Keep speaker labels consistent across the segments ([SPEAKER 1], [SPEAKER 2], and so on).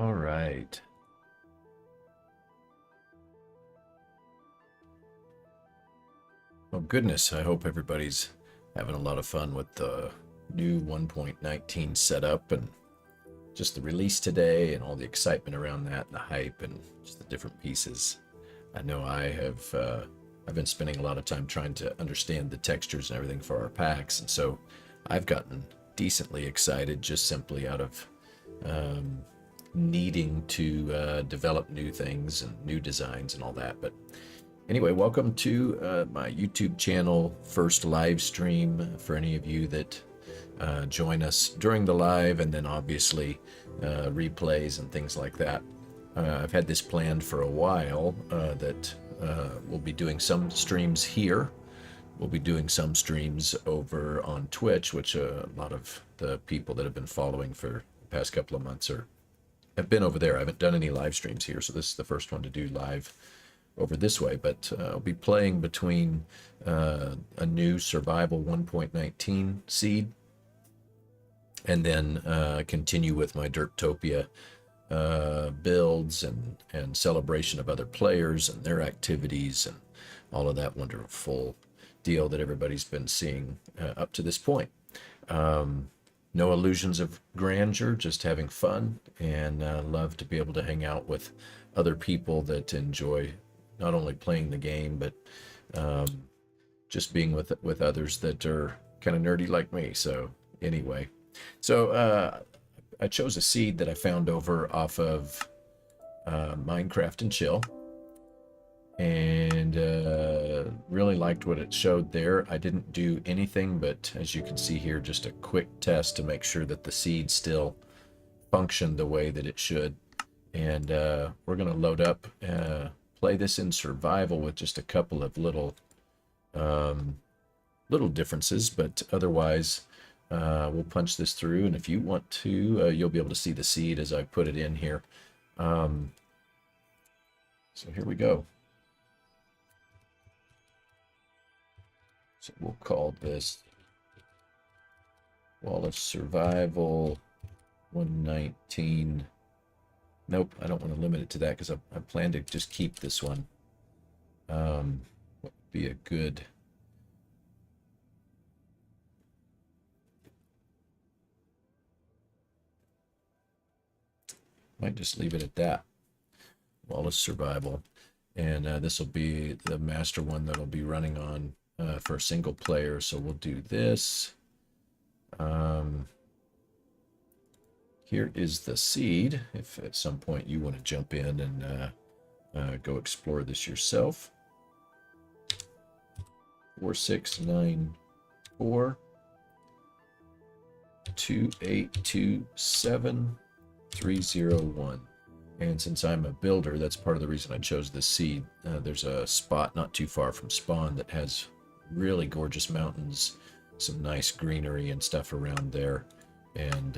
[SPEAKER 1] All right. Well, goodness, I hope everybody's having a lot of fun with the new 1.19 setup and just the release today and all the excitement around that and the hype and just the different pieces. I know I've been spending a lot of time trying to understand the textures and everything for our packs, and so I've gotten decently excited just simply out of needing to develop new things and new designs and all that. But anyway, welcome to my YouTube channel, first live stream for any of you that join us during the live, and then obviously replays and things like that. I've had this planned for a while that we'll be doing some streams here. We'll be doing some streams over on Twitch, which a lot of the people that have been following for the past couple of months have been over there. I haven't done any live streams here, so this is the first one to do live over this way. But I'll be playing between a new Survival 1.19 seed and then continue with my Derptopia builds and celebration of other players and their activities and all of that wonderful deal that everybody's been seeing up to this point. No illusions of grandeur, just having fun, and love to be able to hang out with other people that enjoy not only playing the game, but just being with others that are kind of nerdy like me. So anyway, so I chose a seed that I found over off of Minecraft and Chill, and really liked what it showed there. I didn't do anything but, as you can see here, just a quick test to make sure that the seed still functioned the way that it should. And we're going to load up, play this in survival with just a couple of little differences, but otherwise we'll punch this through. And if you want to, you'll be able to see the seed as I put it in here. So here we go. So we'll call this Wallace Survival 119. Nope, I don't want to limit it to that because I plan to just keep this one. What would be a good... Might just leave it at that. Wallace Survival. And this will be the master one that'll be running on for a single player. So we'll do this. Here is the seed, if at some point you want to jump in and go explore this yourself. 4694 2827 301. And since I'm a builder, that's part of the reason I chose this seed. There's a spot not too far from spawn that has really gorgeous mountains, some nice greenery and stuff around there. And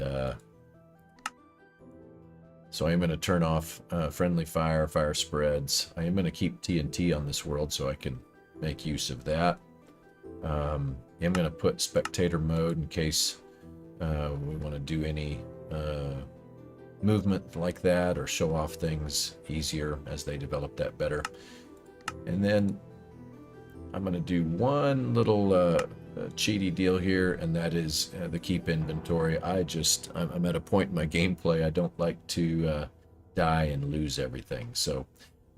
[SPEAKER 1] so I am going to turn off friendly fire spreads. I am going to keep TNT on this world so I can make use of that. I'm going to put spectator mode in case we want to do any movement like that or show off things easier as they develop that better. And then I'm going to do one little cheaty deal here, and that is the keep inventory. I'm at a point in my gameplay I don't like to die and lose everything, so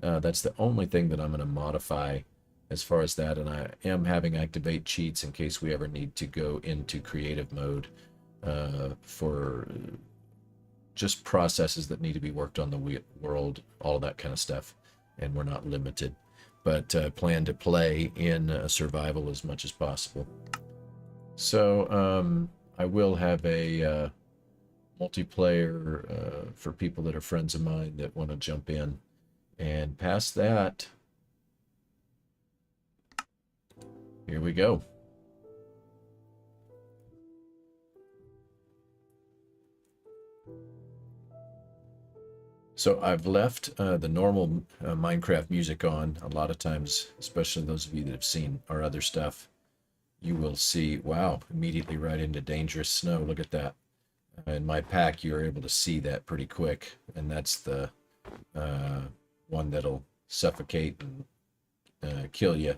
[SPEAKER 1] that's the only thing that I'm going to modify as far as that. And I am having activate cheats in case we ever need to go into creative mode for just processes that need to be worked on the world, all of that kind of stuff, and we're not limited. But plan to play in survival as much as possible. So I will have a multiplayer for people that are friends of mine that want to jump in. And past that, here we go. So I've left the normal Minecraft music on. A lot of times, especially those of you that have seen our other stuff, you will see, wow, immediately right into dangerous snow. Look at that. In my pack, you're able to see that pretty quick, and that's the one that'll suffocate and kill you.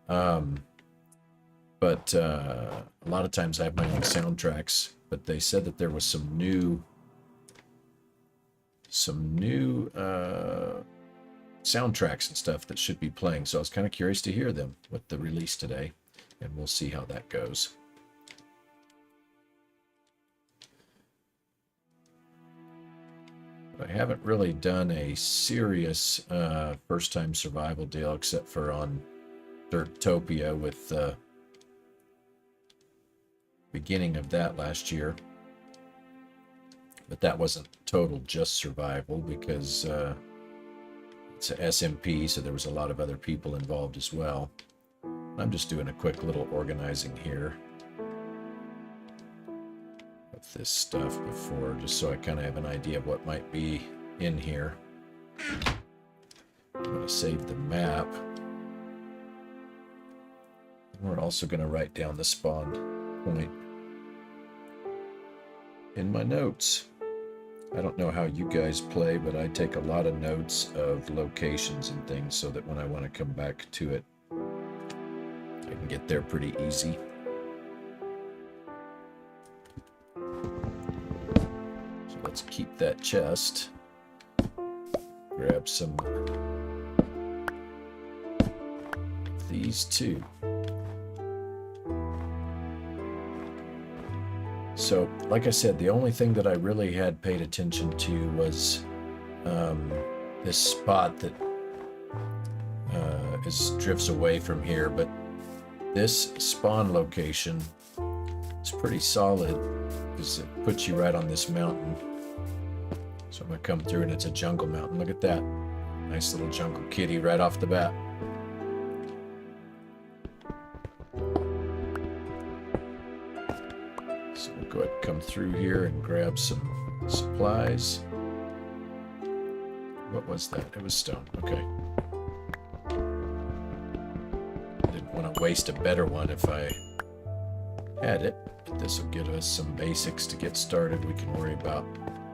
[SPEAKER 1] But a lot of times I have my own soundtracks, but they said that there was some new soundtracks and stuff that should be playing, so I was kind of curious to hear them with the release today, and we'll see how that goes. I haven't really done a serious first-time survival deal except for on Derptopia with the beginning of that last year. But that wasn't total just survival because it's an SMP, so there was a lot of other people involved as well. I'm just doing a quick little organizing here of this stuff before, just so I kind of have an idea of what might be in here. I'm going to save the map. And we're also going to write down the spawn point in my notes. I don't know how you guys play, but I take a lot of notes of locations and things so that when I want to come back to it, I can get there pretty easy. So let's keep that chest. Grab some of these two. So, like I said, the only thing that I really had paid attention to was this spot that drifts away from here, but this spawn location is pretty solid because it puts you right on this mountain. So I'm going to come through and it's a jungle mountain. Look at that. Nice little jungle kitty right off the bat. So we'll go ahead and come through here and grab some supplies. What was that? It was stone. Okay. Didn't want to waste a better one if I had it. But this will give us some basics to get started. We can worry about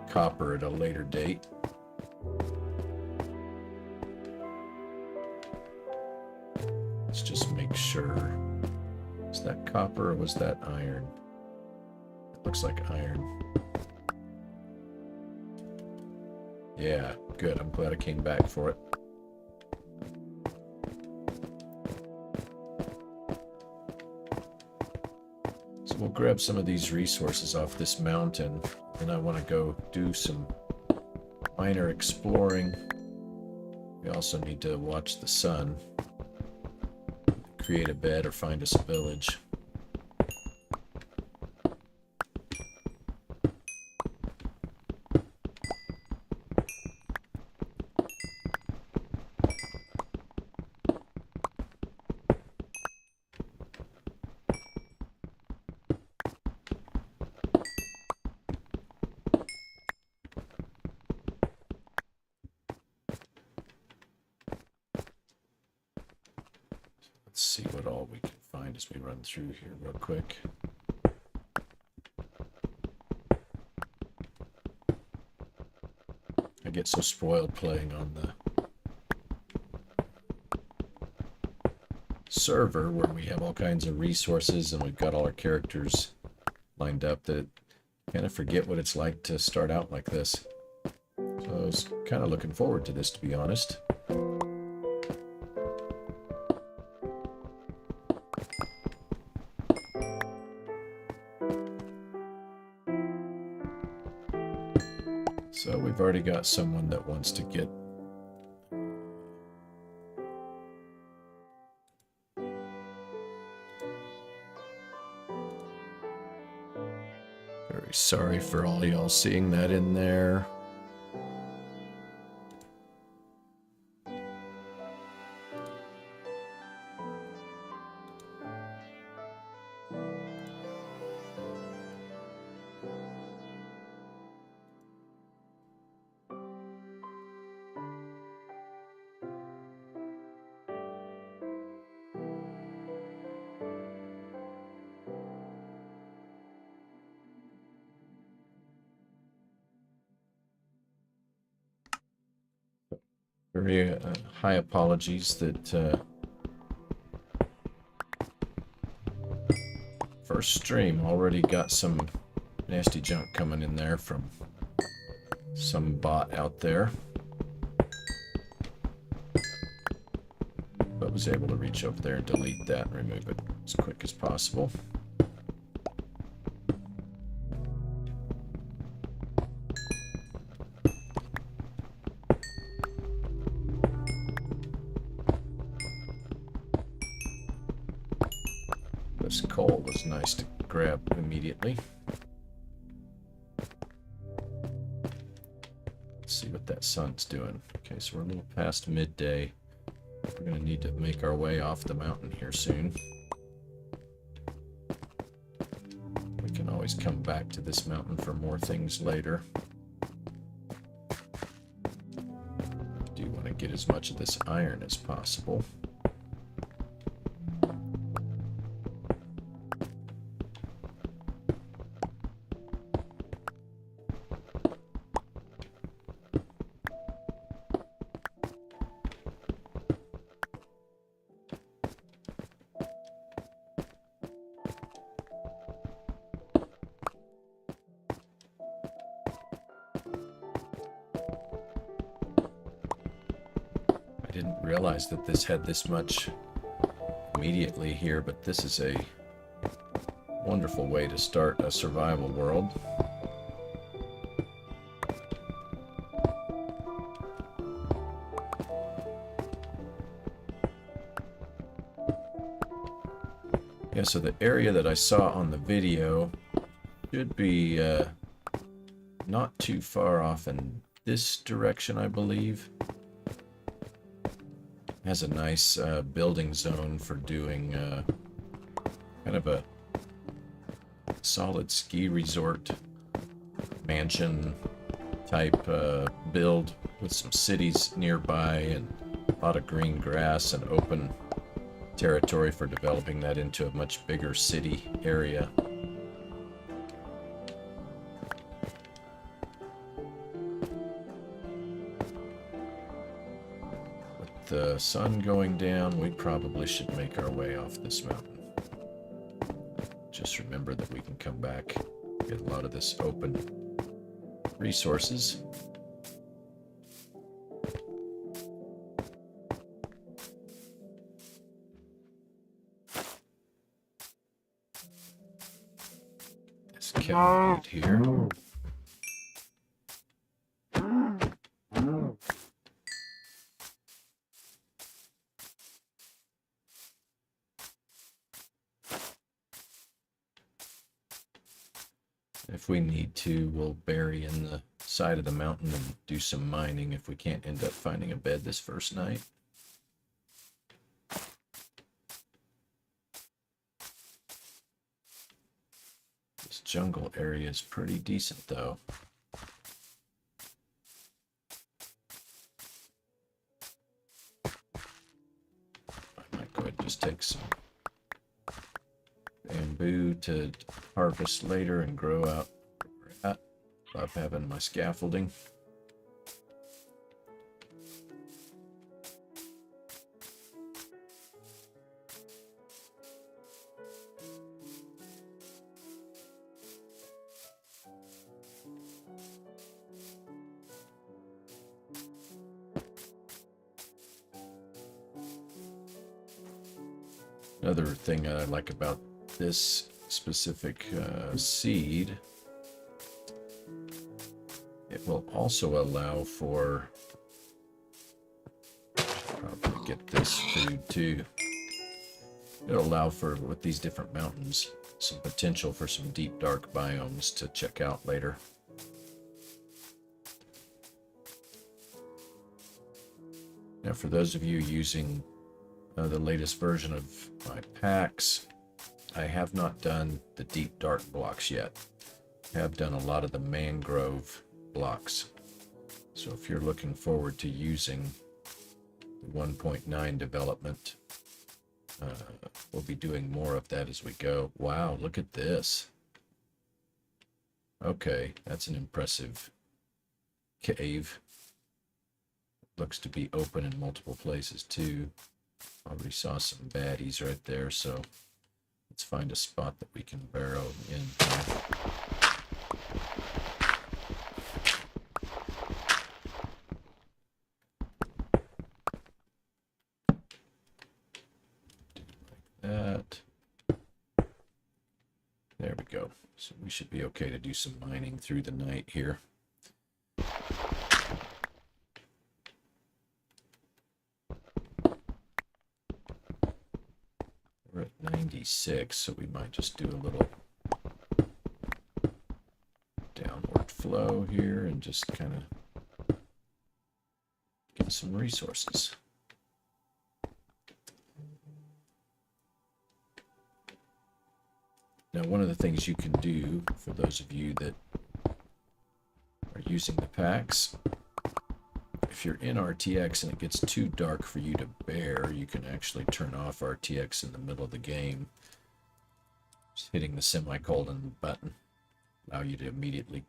[SPEAKER 1] copper at a later date. Let's just make sure. Is that copper or was that iron? Looks like iron. Yeah, good. I'm glad I came back for it. So we'll grab some of these resources off this mountain, and I want to go do some minor exploring. We also need to watch the sun, create a bed, or find us a village. Let's see what all we can find as we run through here real quick. I get so spoiled playing on the server where we have all kinds of resources and we've got all our characters lined up that I kind of forget what it's like to start out like this. So I was kind of looking forward to this, to be honest. So we've already got someone that wants to get very sorry for all y'all seeing that in there. Very high apologies that first stream already got some nasty junk coming in there from some bot out there. But was able to reach over there and delete that and remove it as quick as possible. This coal was nice to grab immediately. Let's see what that sun's doing. Okay, so we're a little past midday. We're going to need to make our way off the mountain here soon. We can always come back to this mountain for more things later. Do want to get as much of this iron as possible. Didn't realize that this had this much immediately here, but this is a wonderful way to start a survival world. Yeah, so the area that I saw on the video should be not too far off in this direction, I believe. Has a nice building zone for doing kind of a solid ski resort mansion type build with some cities nearby and a lot of green grass and open territory for developing that into a much bigger city area. The sun going down, we probably should make our way off this mountain. Just remember that we can come back, get a lot of this open resources. This cat here. If we need to, we'll bury in the side of the mountain and do some mining if we can't end up finding a bed this first night. This jungle area is pretty decent, though. I might go ahead and just take some bamboo to harvest later and grow out where we're at. Love having my scaffolding. Another thing I like about this specific seed, it will also allow for, probably get this food too, it'll allow for, with these different mountains, some potential for some deep dark biomes to check out later. Now for those of you using the latest version of my packs, I have not done the deep dark blocks yet. I have done a lot of the mangrove blocks. So if you're looking forward to using the 1.9 development, we'll be doing more of that as we go. Wow, look at this. Okay, that's an impressive cave. looks to be open in multiple places too. Already saw some baddies right there, so let's find a spot that we can burrow in. That. There we go. So we should be okay to do some mining through the night here. We're at 96, so we might just do a little downward flow here and just kind of get some resources. Now, one of the things you can do, for those of you that are using the packs, if you're in RTX and it gets too dark for you to bear, you can actually turn off RTX in the middle of the game. Just hitting the semicolon button allow you to immediately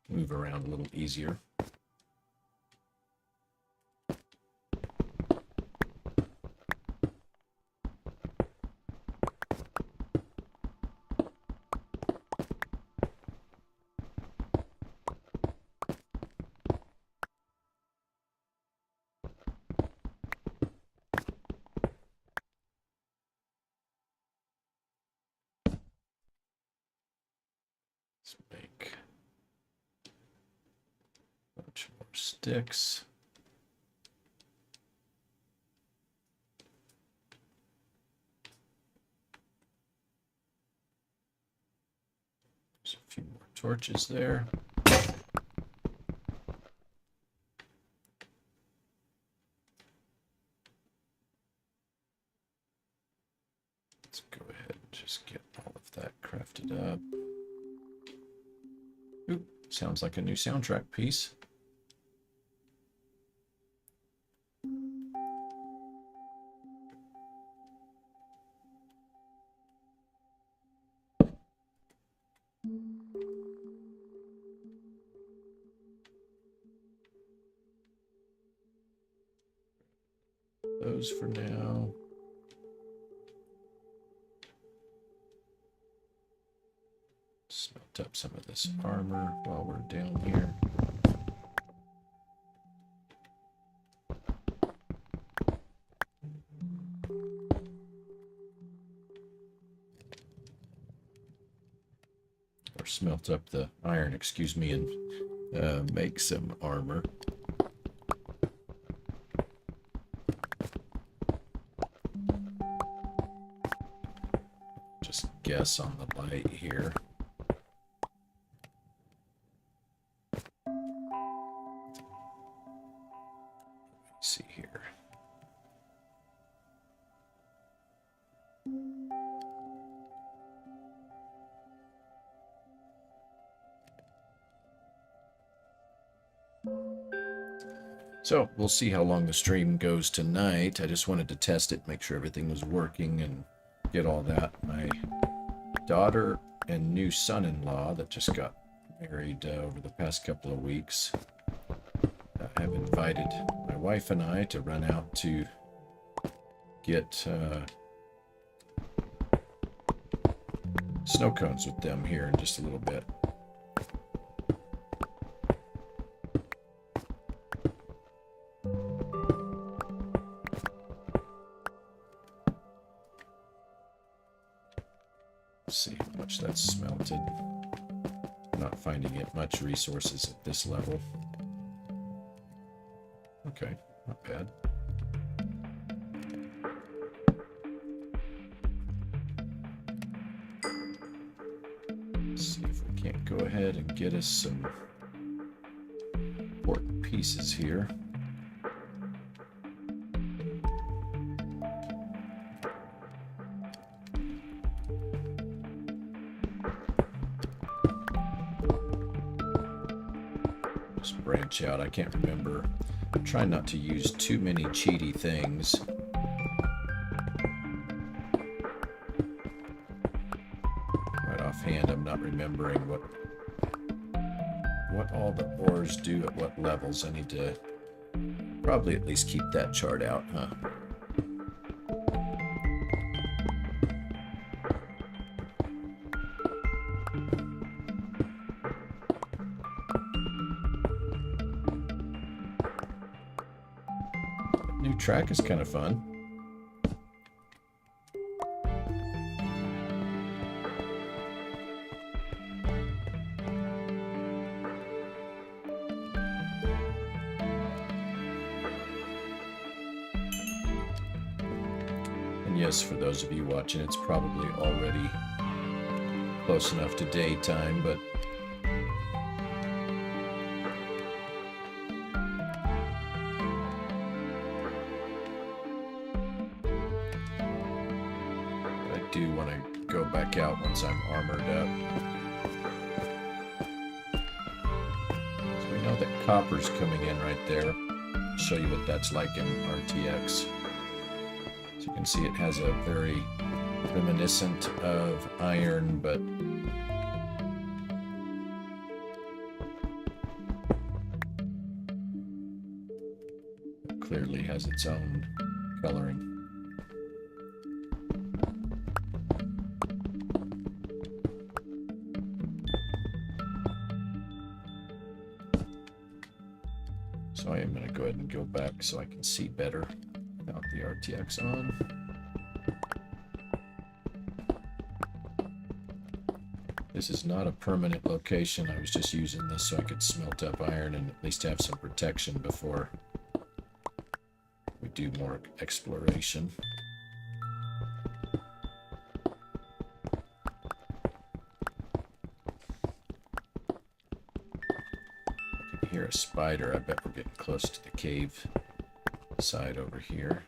[SPEAKER 1] move around a little easier. Let's make a bunch more sticks. There's a few more torches there. Let's go ahead and just get all of that crafted up. Ooh, sounds like a new soundtrack piece. Those for now. Smelt up some of this armor while we're down here. Or smelt up the iron, excuse me, and make some armor. Just guess on the light here. See here. So we'll see how long the stream goes tonight. I just wanted to test it, make sure everything was working and get all that. My daughter and new son-in-law that just got married over the past couple of weeks have invited my wife and I to run out to get snow cones with them here in just a little bit. Let's see how much that's smelted. Not finding it much resources at this level. Okay, not bad. Let's see if we can't go ahead and get us some important pieces here. Just branch out. I can't remember. I'm trying not to use too many cheaty things. Right offhand, I'm not remembering what all the ores do at what levels. I need to probably at least keep that chart out, huh? New track is kind of fun. Yes, for those of you watching, it's probably already close enough to daytime, but I do want to go back out once I'm armored up. So we know that copper's coming in right there. I'll show you what that's like in RTX. You can see it has a very reminiscent of iron, but it clearly has its own coloring. So I am going to go ahead and go back so I can see better. Without the RTX on. This is not a permanent location. I was just using this so I could smelt up iron and at least have some protection before we do more exploration. I can hear a spider. I bet we're getting close to the cave side over here.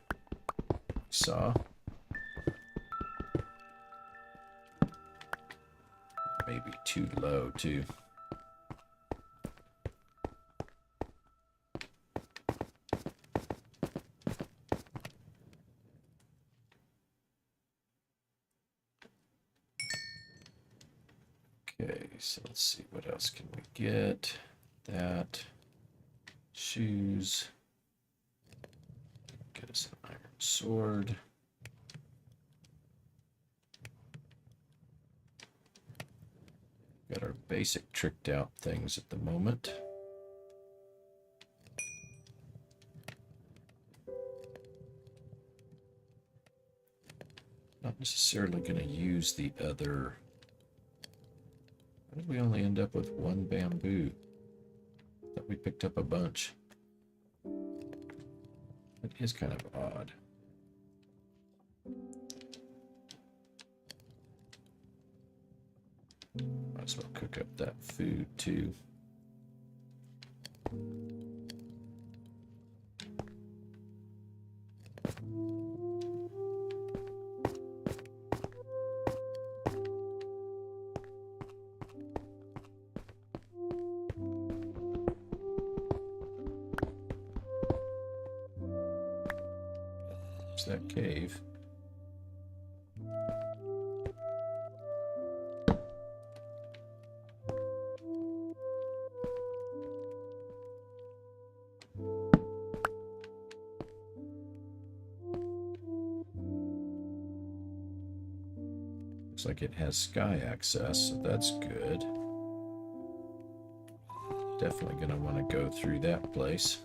[SPEAKER 1] Saw. Maybe too low too. Okay, so let's see, what else can we get? That. Shoes. Get us an iron sword. Got our basic tricked out things at the moment. Not necessarily going to use the other. Why did we only end up with one bamboo? I thought we picked up a bunch. It is kind of odd. Might as well cook up that food too. There's that cave. Looks like it has sky access, so that's good. Definitely going to want to go through that place.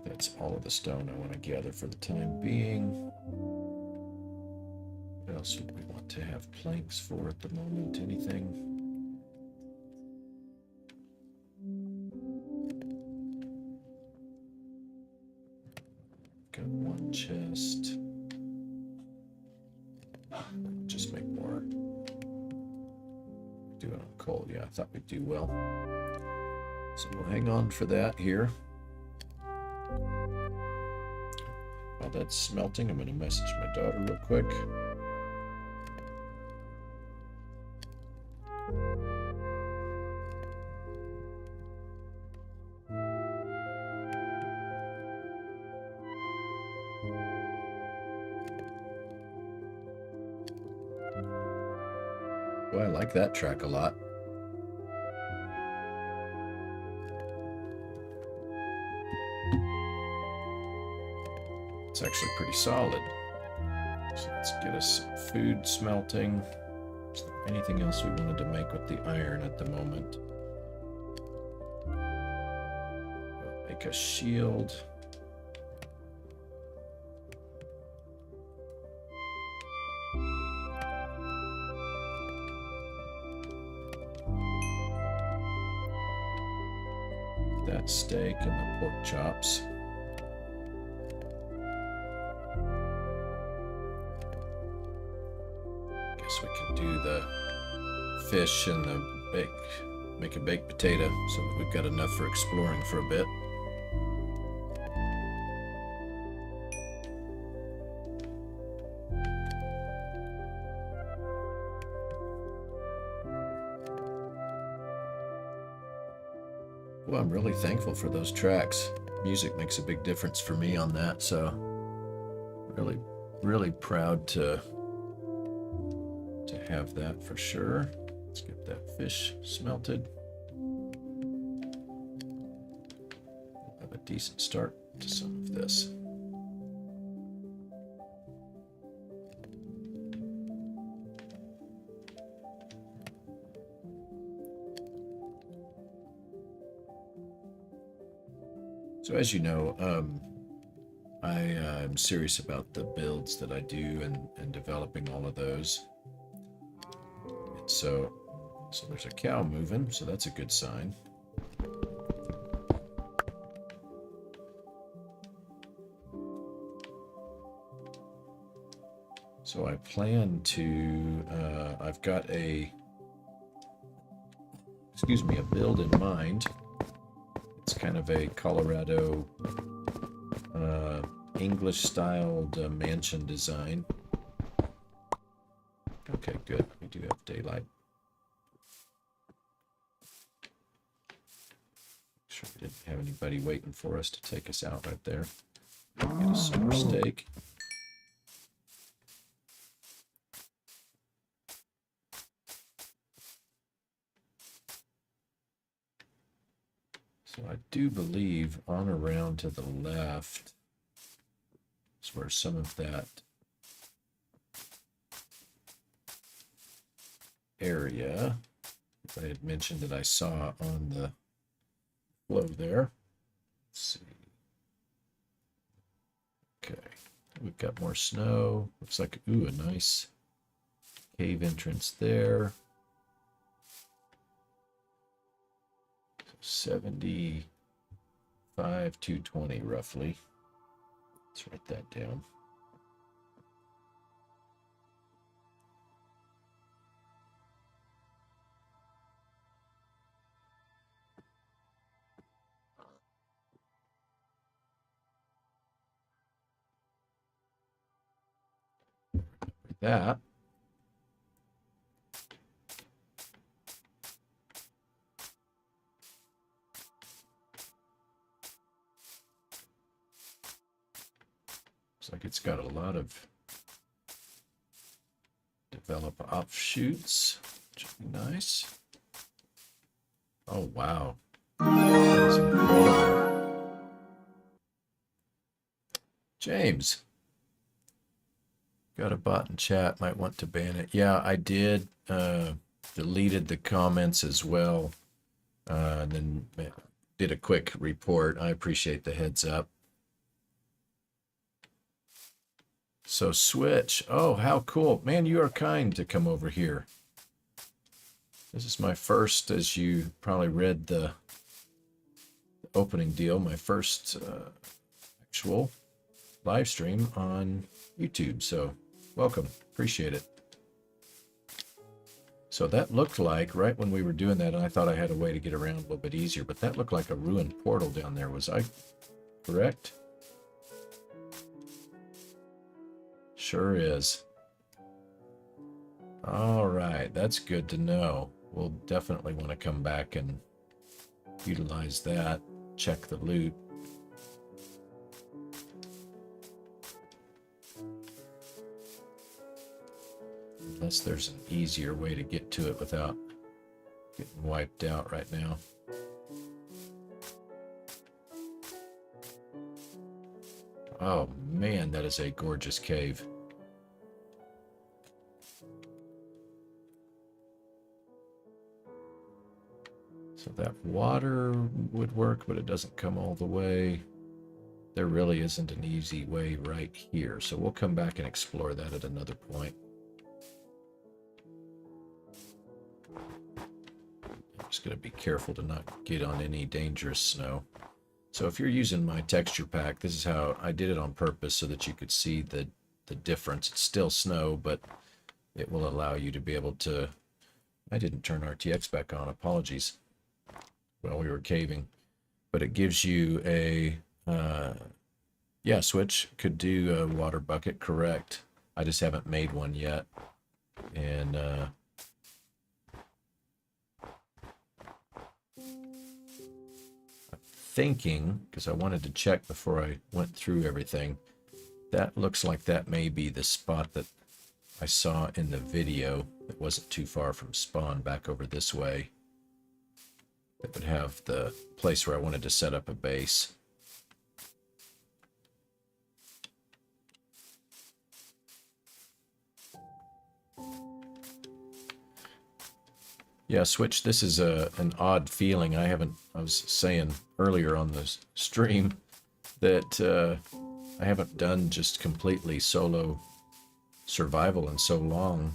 [SPEAKER 1] That's all of the stone I want to gather for the time being. What else would we want to have planks for at the moment? Anything? Got one chest. Just make more. Do it on coal. Yeah, I thought we'd do well. So we'll hang on for that here. While that's smelting, I'm going to message my daughter real quick. Boy, I like that track a lot. It's actually pretty solid. So let's get us some food smelting. Is there anything else we wanted to make with the iron at the moment? We'll make a shield. That steak and the pork chops. Guess we can do the fish and the make a baked potato so that we've got enough for exploring for a bit. Well, I'm really thankful for those tracks. Music makes a big difference for me on that, so really proud to have that for sure. Let's get that fish smelted. We'll have a decent start to some of this. So as you know, I am serious about the builds that I do and developing all of those. And so there's a cow moving, so that's a good sign. So I plan to, I've got a build in mind. It's kind of a Colorado English-styled mansion design. Okay, good. We do have daylight. Make sure we didn't have anybody waiting for us to take us out right there. Get a summer steak. So I do believe on around to the left is where some of that area that I had mentioned that I saw on the flow there. Let's see. Okay, we've got more snow. Looks like, ooh, a nice cave entrance there. 75, 220 roughly. Let's write that down. Like that. Looks like it's got a lot of develop offshoots, which would be nice. Oh, wow. That's incredible. James. Got a bot in chat, might want to ban it. Yeah, I did. Deleted the comments as well. And then did a quick report. I appreciate the heads up. So Switch, oh, how cool. Man, you are kind to come over here. This is my first, as you probably read the opening deal, my first actual live stream on YouTube. So welcome, appreciate it. So that looked like, right when we were doing that, and I thought I had a way to get around a little bit easier, but that looked like a ruined portal down there. Was I correct? Sure is. All right, that's good to know. We'll definitely want to come back and utilize that, check the loot. Unless there's an easier way to get to it without getting wiped out right now. Oh man, that is a gorgeous cave. So that water would work, but it doesn't come all the way. There really isn't an easy way right here, so we'll come back and explore that at another point. I'm just going to be careful to not get on any dangerous snow. So if you're using my texture pack, this is how I did it on purpose so that you could see the difference. It's still snow, but it will allow you to be able to... I didn't turn RTX back on, apologies, while we were caving. But it gives you a... yeah, Switch could do a water bucket, correct. I just haven't made one yet. And thinking, because I wanted to check before I went through everything, that looks like that may be the spot that I saw in the video that wasn't too far from spawn back over this way. That would have the place where I wanted to set up a base. Yeah, Switch, this is an odd feeling. I was saying earlier on the stream that I haven't done just completely solo survival in so long.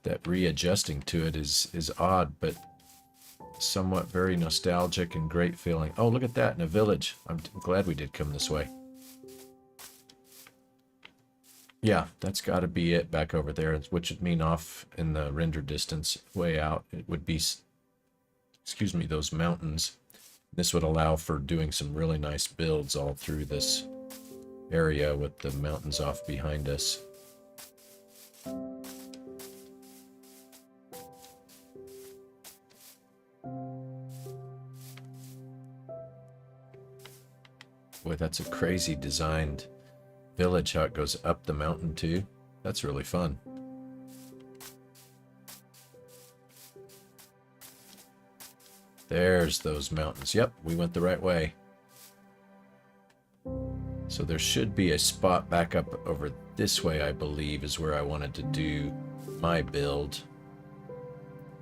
[SPEAKER 1] That readjusting to it is odd, but somewhat very nostalgic and great feeling. Oh, look at that, in a village. I'm glad we did come this way. Yeah, that's got to be it back over there, which would mean off in the render distance way out. It would be, excuse me, those mountains. This would allow for doing some really nice builds all through this area with the mountains off behind us. Boy, that's a crazy designed village, how it goes up the mountain too. That's really fun. There's those mountains. Yep, we went the right way. So there should be a spot back up over this way, I believe, is where I wanted to do my build.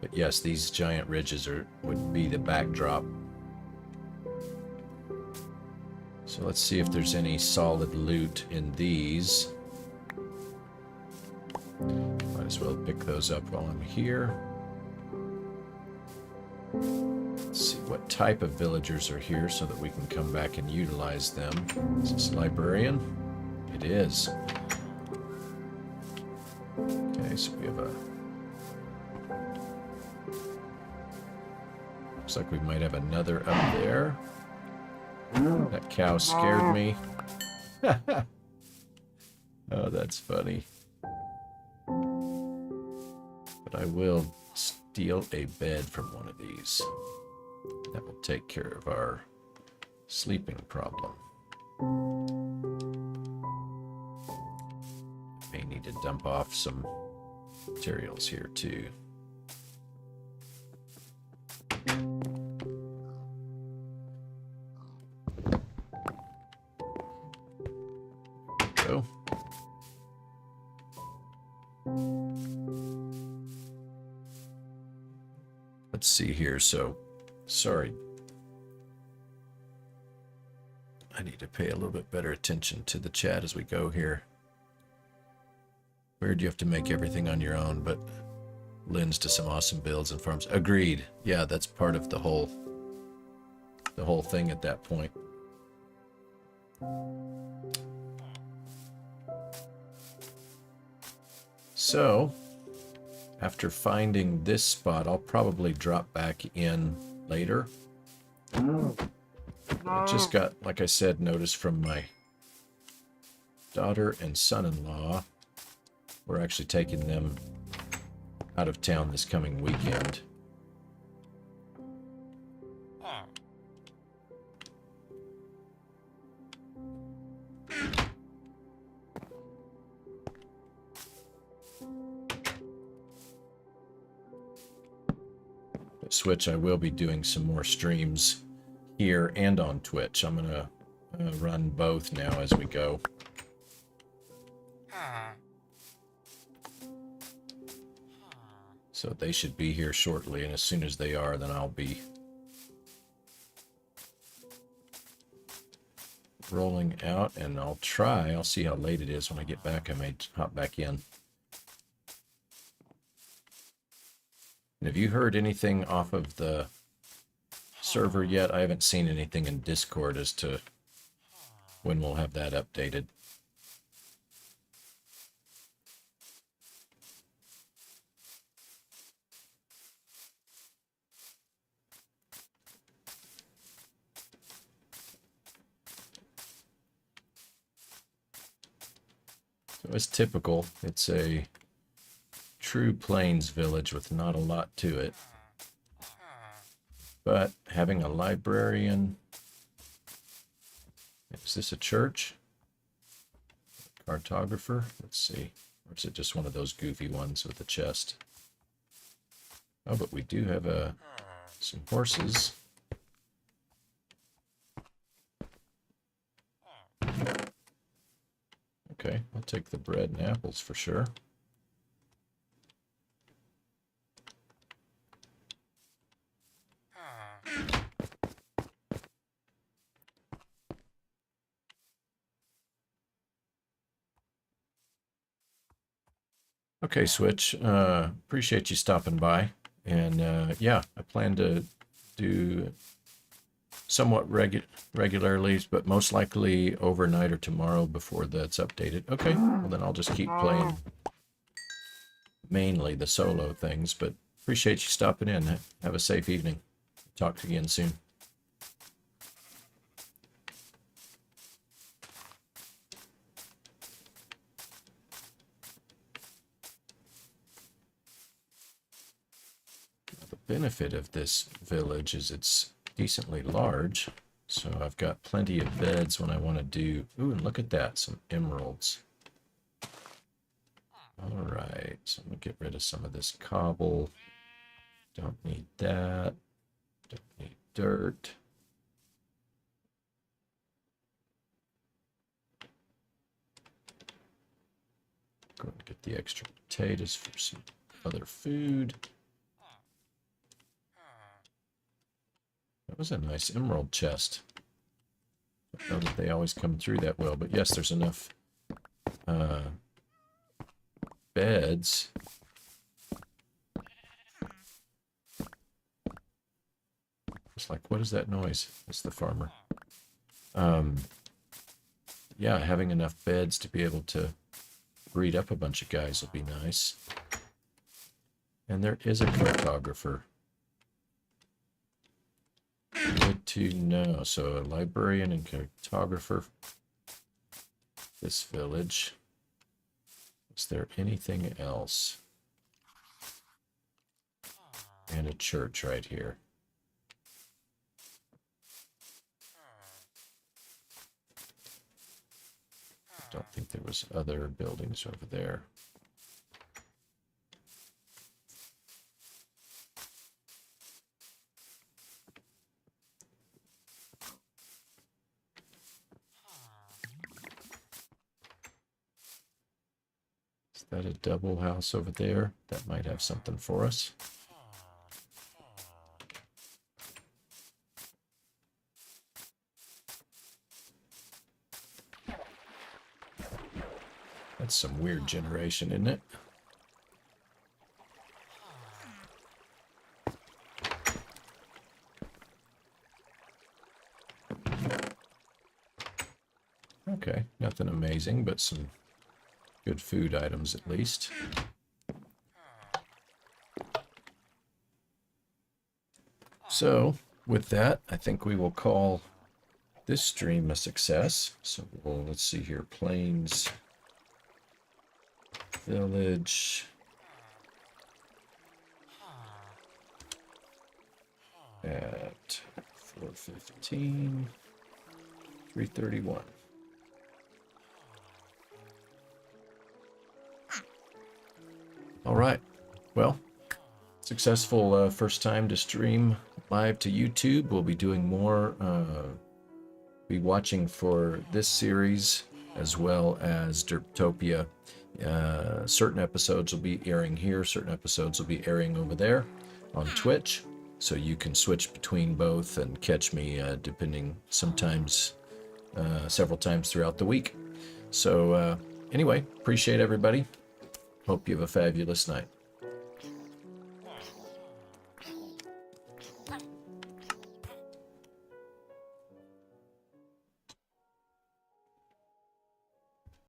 [SPEAKER 1] But yes, these giant ridges would be the backdrop. So let's see if there's any solid loot in these. Might as well pick those up while I'm here. Let's see what type of villagers are here so that we can come back and utilize them. Is this librarian? It is. Okay, so we have a... Looks like we might have another up there. That cow scared me. Oh, that's funny. But I will steal a bed from one of these. That will take care of our sleeping problem. May need to dump off some materials here too. Go. Let's see here. So, sorry. I need to pay a little bit better attention to the chat as we go here. Weird you have to make everything on your own, but lends to some awesome builds and farms. Agreed. Yeah, that's part of the whole thing at that point. So, after finding this spot, I'll probably drop back in later. I just got, like I said, notice from my daughter and son-in-law. We're actually taking them out of town this coming weekend. Switch, I will be doing some more streams here and on Twitch. I'm going to run both now as we go. So they should be here shortly, and as soon as they are, then I'll be rolling out, and I'll see how late it is when I get back. I may hop back in. And have you heard anything off of the server yet? I haven't seen anything in Discord as to when we'll have that updated. So as typical, it's a true plains village with not a lot to it. But having a librarian... Is this a church? Cartographer? Let's see. Or is it just one of those goofy ones with a chest? Oh, but we do have some horses. Okay, I'll take the bread and apples for sure. Okay, Switch, appreciate you stopping by. And yeah, I plan to do somewhat regularly, but most likely overnight or tomorrow before that's updated. Okay, well then I'll just keep playing mainly the solo things, but appreciate you stopping in. Have a safe evening. Talk to you again soon. The benefit of this village is it's decently large, so I've got plenty of beds when I want to do... Ooh, and look at that, some emeralds. Alright, so I'm going to get rid of some of this cobble. Don't need that. Don't need dirt. Go and get the extra potatoes for some other food. That was a nice emerald chest. I don't know that they always come through that well, but yes, there's enough beds. It's like, what is that noise? It's the farmer. Yeah, having enough beds to be able to breed up a bunch of guys will be nice. And there is a cartographer. Good to know. So a librarian and cartographer. This village. Is there anything else? And a church right here. I don't think there was other buildings over there. Is that a double house over there? That might have something for us. That's some weird generation, isn't it? Okay, nothing amazing, but some good food items at least. So, with that, I think we will call this stream a success. So, let's see here. Plains Village. At 4:15, 3:31. All right. Well, successful first time to stream live to YouTube. We'll be doing more, be watching for this series as well as Derptopia. Certain episodes will be airing here, certain episodes will be airing over there on Twitch, so you can switch between both and catch me depending, sometimes several times throughout the week. So anyway, appreciate everybody. Hope you have a fabulous night.